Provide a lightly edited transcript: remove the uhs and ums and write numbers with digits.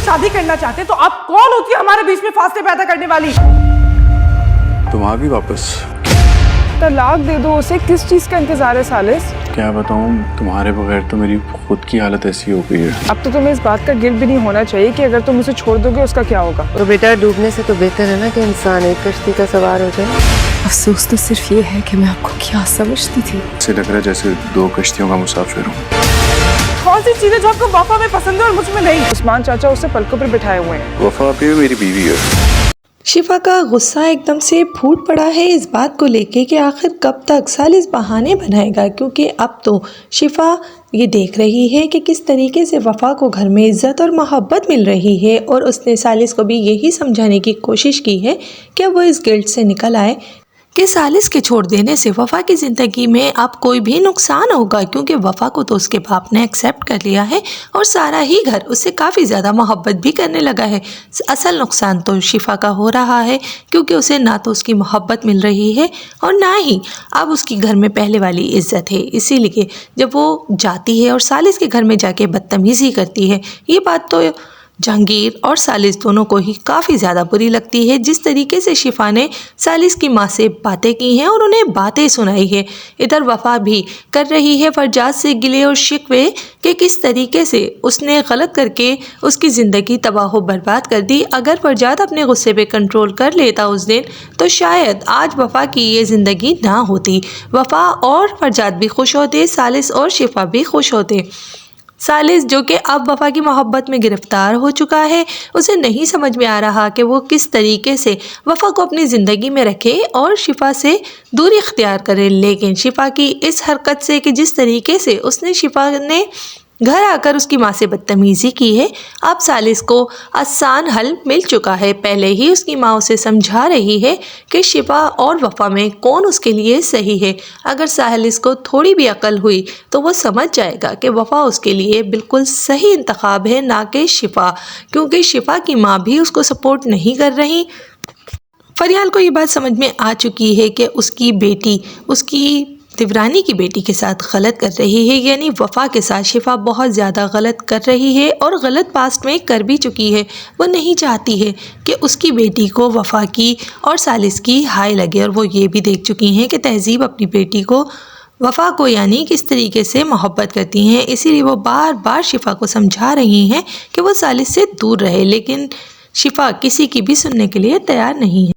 शादी करना चाहते तो आप कौन होती है हमारे बीच में फासले पैदा करने वाली? तुम आ गई वापस। तलाक दे दो उसे, किस चीज का इंतजार है सालिस? क्या बताऊं, तुम्हारे बगैर तो मेरी खुद की हालत ऐसी हो गई है। अब तो तुम्हें इस बात का गिल्ट भी नहीं होना चाहिए कि अगर तुम उसे छोड़ दोगे उसका क्या होगा। तो बेटा डूबने से तो बेहतर है ना कि इंसान एक कश्ती का सवार हो जाए। अफसोस तो सिर्फ ये है कि मैं आपको क्या समझती थी। ऐसे लग रहा है जैसे दो कश्तियों का मुसाफिर हूँ। कौन सी चीजें जो आपको वफा में पसंद है और मुझ में नहीं? उस्मान चाचा उसे पलकों पर बिठाए हुए हैं। वफा भी मेरी बीवी है। शिफा का गुस्सा एकदम से फूट पड़ा है इस बात को लेके कि आखिर कब तक सालिस बहाने बनाएगा, क्योंकि अब तो शिफा ये देख रही है कि किस तरीके से वफ़ा को घर में इज़्ज़त और मोहब्बत मिल रही है, और उसने सालिस को भी यही समझाने की कोशिश की है कि वो इस गिल्ट से निकल आए कि सालिस के छोड़ देने से वफ़ा की ज़िंदगी में अब कोई भी नुकसान होगा, क्योंकि वफ़ा को तो उसके बाप ने एक्सेप्ट कर लिया है और सारा ही घर उससे काफ़ी ज़्यादा मोहब्बत भी करने लगा है। असल नुकसान तो शिफा का हो रहा है, क्योंकि उसे ना तो उसकी मोहब्बत मिल रही है और ना ही अब उसकी घर में पहले वाली इज़्ज़त है। इसीलिए जब वो जाती है और सालिस के घर में जाके बदतमीज़ी करती है, ये बात तो जहांगीर और सालिस दोनों को ही काफ़ी ज़्यादा बुरी लगती है। जिस तरीके से शिफा ने सालिस की माँ से बातें की हैं और उन्हें बातें सुनाई है, इधर वफ़ा भी कर रही है फरजाद से गिले और शिकवे कि किस तरीके से उसने गलत करके उसकी ज़िंदगी तबाह बर्बाद कर दी। अगर फरजाद अपने गुस्से पे कंट्रोल कर लेता उस दिन, तो शायद आज वफ़ा की ये ज़िंदगी ना होती। वफ़ा और फरजाद भी खुश होते, सालिस और शिफा भी खुश होते। सालिस जो कि अब वफ़ा की मोहब्बत में गिरफ़्तार हो चुका है, उसे नहीं समझ में आ रहा कि वो किस तरीके से वफ़ा को अपनी ज़िंदगी में रखे और शिफा से दूरी इख्तियार करे। लेकिन शिफा की इस हरकत से कि जिस तरीके से उसने शिफा ने घर आकर उसकी माँ से बदतमीज़ी की है, अब सालिस को आसान हल मिल चुका है। पहले ही उसकी माँ उसे समझा रही है कि शिफा और वफ़ा में कौन उसके लिए सही है। अगर सालिस को थोड़ी भी अकल हुई तो वो समझ जाएगा कि वफ़ा उसके लिए बिल्कुल सही इंतखाब है, ना कि शिफा, क्योंकि शिफा की माँ भी उसको सपोर्ट नहीं कर रही। फरियाल को ये बात समझ में आ चुकी है कि उसकी बेटी उसकी देवरानी की बेटी के साथ गलत कर रही है, यानी वफ़ा के साथ शिफा बहुत ज़्यादा गलत कर रही है और गलत पास्ट में कर भी चुकी है। वो नहीं चाहती है कि उसकी बेटी को वफ़ा की और सालिस की हाय लगे, और वो ये भी देख चुकी हैं कि तहज़ीब अपनी बेटी को वफ़ा को यानी किस तरीके से मोहब्बत करती हैं। इसीलिए वो बार बार शिफा को समझा रही हैं कि वो सालिस से दूर रहे, लेकिन शिफा किसी की भी सुनने के लिए तैयार नहीं है।